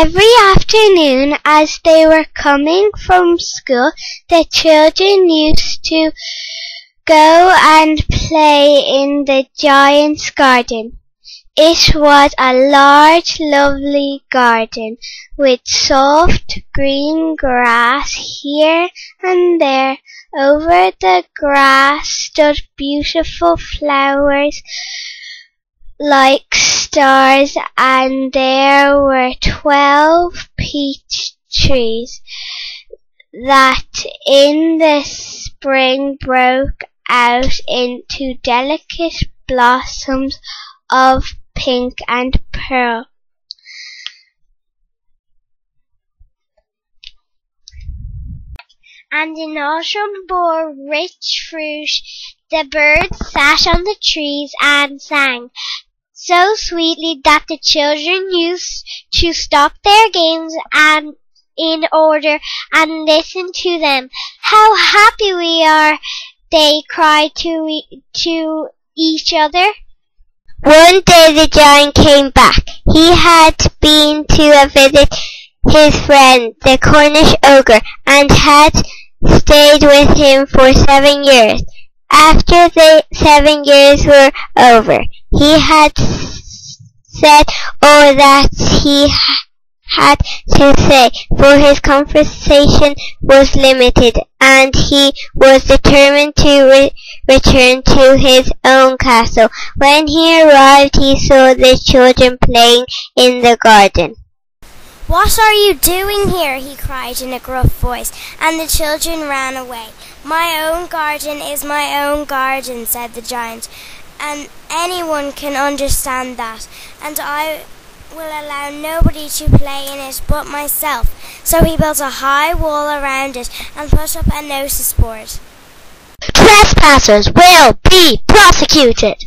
Every afternoon, as they were coming from school, the children used to go and play in the giant's garden. It was a large, lovely garden with soft green grass here and there. Over the grass stood beautiful flowers like stars, and there were 12 peach trees that in the spring broke out into delicate blossoms of pink and pearl. And in autumn bore rich fruit. The birds sat on the trees and sang so sweetly that the children used to stop their games and in order and listen to them. "How happy we are!" they cried to each other. One day the giant came back. He had been to visit his friend, the Cornish ogre, and had stayed with him for 7 years. After the 7 years were over, he had said all that he had to say, for his conversation was limited, and he was determined to return to his own castle. When he arrived, he saw the children playing in the garden. "What are you doing here?" he cried in a gruff voice, and the children ran away. "My own garden is my own garden," said the giant, "and anyone can understand that, and I will allow nobody to play in it but myself." So he built a high wall around it and put up a notice board. "Trespassers will be prosecuted."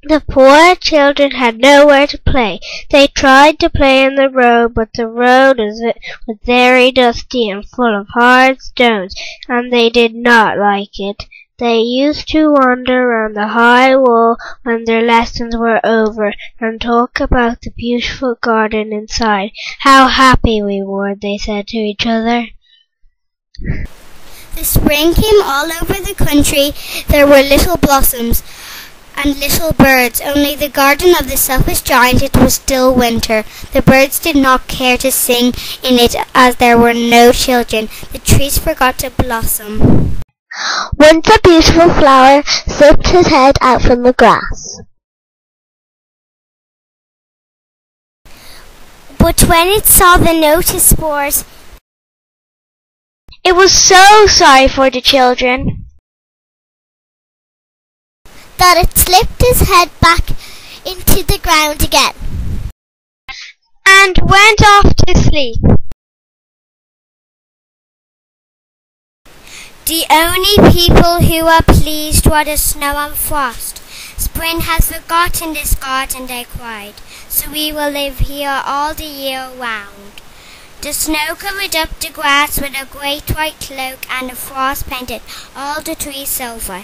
The poor children had nowhere to play. They tried to play in the road, but the road was very dusty and full of hard stones, and they did not like it. They used to wander around the high wall when their lessons were over and talk about the beautiful garden inside. "How happy we were," they said to each other. The spring came all over the country. There were little blossoms and little birds, only the garden of the selfish giant, it was still winter. The birds did not care to sing in it as there were no children. The trees forgot to blossom. Once a beautiful flower slipped his head out from the grass. But when it saw the notice board, it was so sorry for the children that it slipped his head back into the ground again and went off to sleep. The only people who are pleased were the snow and frost. "Spring has forgotten this garden," they cried, "so we will live here all the year round." The snow covered up the grass with a great white cloak, and the frost painted all the trees silver.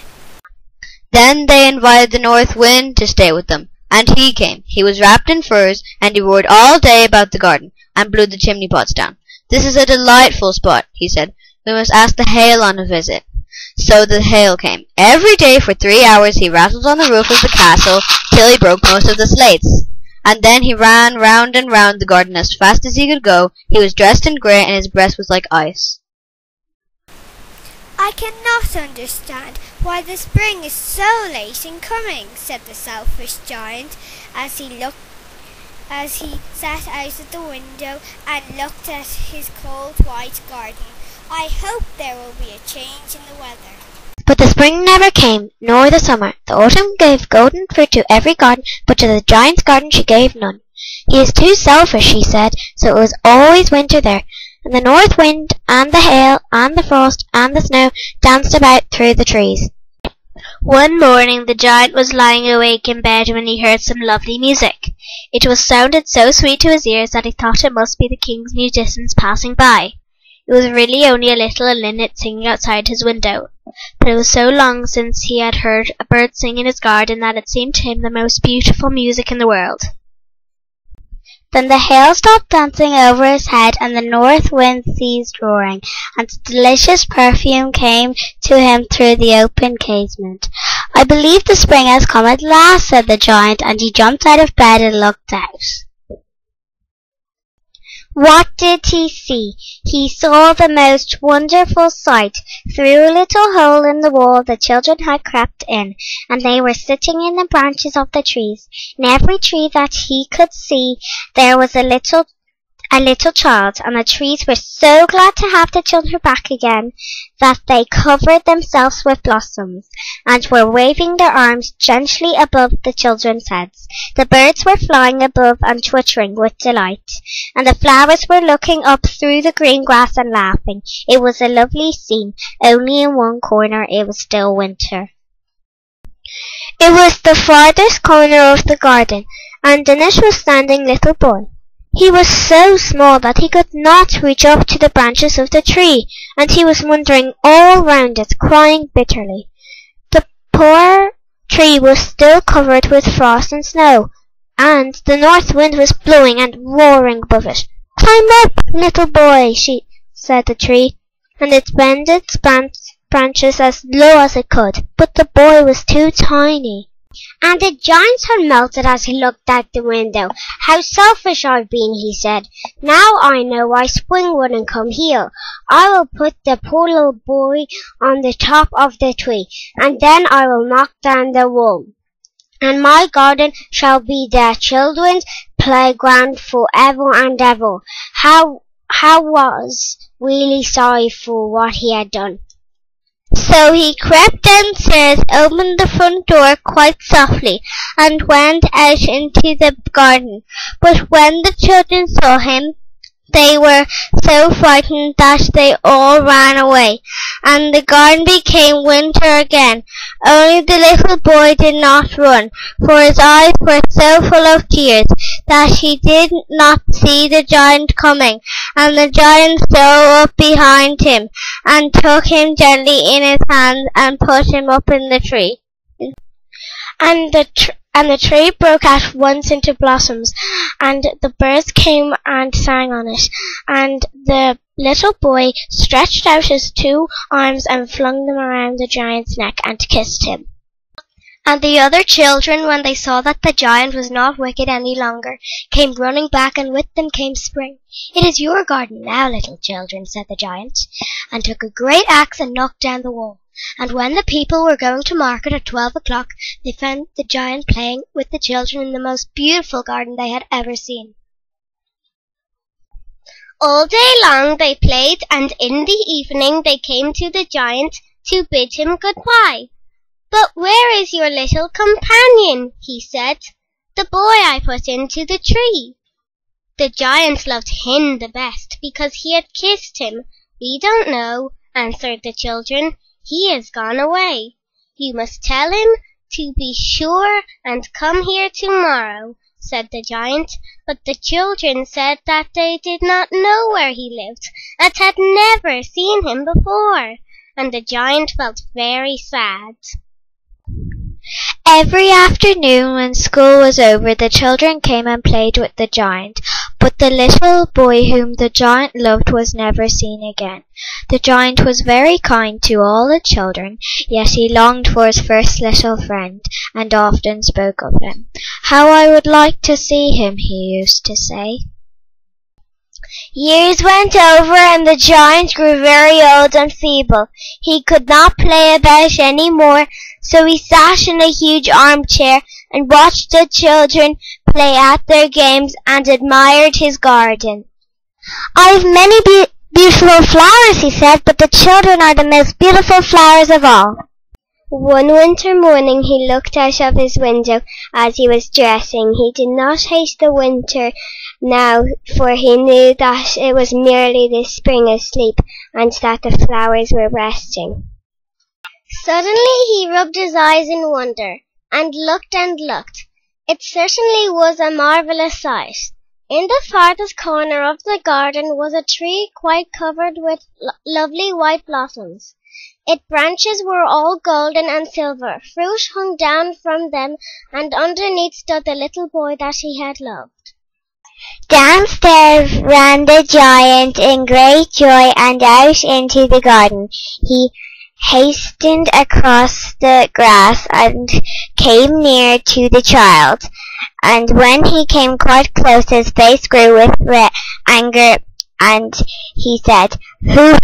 Then they invited the north wind to stay with them, and he came. He was wrapped in furs, and he roared all day about the garden, and blew the chimney pots down. "This is a delightful spot," he said. "We must ask the hail on a visit." So the hail came. Every day for 3 hours he rattled on the roof of the castle till he broke most of the slates. And then he ran round and round the garden as fast as he could go. He was dressed in grey, and his breath was like ice. "I cannot understand why the spring is so late in coming," said the selfish giant as he sat out of the window and looked at his cold white garden. "I hope there will be a change in the weather." But the spring never came, nor the summer. The autumn gave golden fruit to every garden, but to the giant's garden she gave none. "He is too selfish," she said, so it was always winter there, and the north wind and the hail and the frost and the snow danced about through the trees. One morning the giant was lying awake in bed when he heard some lovely music. It sounded so sweet to his ears that he thought it must be the king's musicians passing by. It was really only a little linnet singing outside his window, but it was so long since he had heard a bird sing in his garden that it seemed to him the most beautiful music in the world. Then the hail stopped dancing over his head, and the north wind ceased roaring, and a delicious perfume came to him through the open casement. "I believe the spring has come at last," said the giant, and he jumped out of bed and looked out. What did he see? He saw the most wonderful sight. Through a little hole in the wall the children had crept in, and they were sitting in the branches of the trees. In every tree that he could see there was a little child, and the trees were so glad to have the children back again that they covered themselves with blossoms, and were waving their arms gently above the children's heads. The birds were flying above and twittering with delight, and the flowers were looking up through the green grass and laughing. It was a lovely scene, only in one corner it was still winter. It was the farthest corner of the garden, and in it was standing Little Boy. He was so small that he could not reach up to the branches of the tree, and he was wandering all round it, crying bitterly. The poor tree was still covered with frost and snow, and the north wind was blowing and roaring above it. "Climb up, Little Boy," said the tree, and it bent its branches as low as it could, but the boy was too tiny. And the giant's heart melted as he looked out the window. "How selfish I've been," he said. "Now I know why spring wouldn't come here. I will put the poor little boy on the top of the tree, and then I will knock down the wall, and my garden shall be the children's playground forever and ever." How was really sorry for what he had done. So he crept downstairs, opened the front door quite softly, and went out into the garden. But when the children saw him, they were so frightened that they all ran away, and the garden became winter again. Only the little boy did not run, for his eyes were so full of tears that he did not see the giant coming, and the giant stole up behind him, and took him gently in his hands and put him up in the tree. And the tree broke at once into blossoms, and the birds came and sang on it, and the little boy stretched out his 2 arms and flung them around the giant's neck and kissed him. And the other children, when they saw that the giant was not wicked any longer, came running back, and with them came spring. "It is your garden now, little children," said the giant, and took a great axe and knocked down the wall. And when the people were going to market at 12 o'clock, they found the giant playing with the children in the most beautiful garden they had ever seen. All day long they played, and in the evening they came to the giant to bid him goodbye. "But where is your little companion?" he said. "The boy I put into the tree." The giant loved him the best because he had kissed him. "We don't know," answered the children. "He has gone away. You must tell him to be sure and come here tomorrow," said the giant. But the children said that they did not know where he lived, and had never seen him before, and the giant felt very sad. Every afternoon when school was over, the children came and played with the giant, but the little boy whom the giant loved was never seen again. The giant was very kind to all the children, yet he longed for his first little friend, and often spoke of him. "How I would like to see him," he used to say. Years went over, and the giant grew very old and feeble. He could not play about any more, so he sat in a huge armchair and watched the children play at their games and admired his garden. "I've many beautiful flowers," he said, "but the children are the most beautiful flowers of all." One winter morning he looked out of his window as he was dressing. He did not hate the winter now, for he knew that it was merely the spring asleep, and that the flowers were resting. Suddenly he rubbed his eyes in wonder, and looked and looked. It certainly was a marvellous sight. In the farthest corner of the garden was a tree quite covered with lovely white blossoms. Its branches were all golden and silver, fruit hung down from them, and underneath stood the little boy that he had loved. Downstairs ran the giant in great joy and out into the garden. He hastened across the grass and came near to the child. And when he came quite close, his face grew with anger, and he said, Who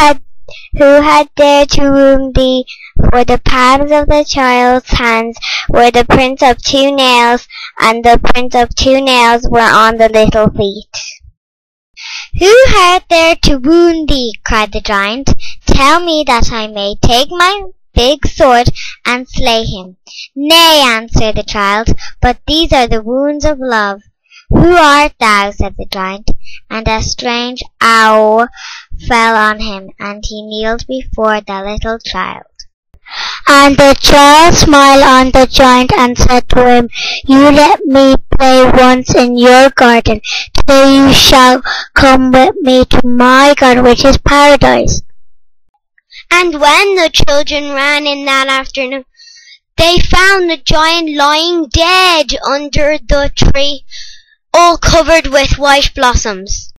had dared to wound thee? For the palms of the child's hands were the prints of 2 nails, and the prints of 2 nails were on the little feet. Who had dared to wound thee? Cried the giant. Tell me that I may take my big sword and slay him. Nay, answered the child, but these are the wounds of love. Who art thou? Said the giant, and a strange awe fell on him, and he kneeled before the little child. And the child smiled on the giant and said to him, You let me play once in your garden. Today you shall come with me to my garden, which is paradise. And when the children ran in that afternoon, they found the giant lying dead under the tree, all covered with white blossoms.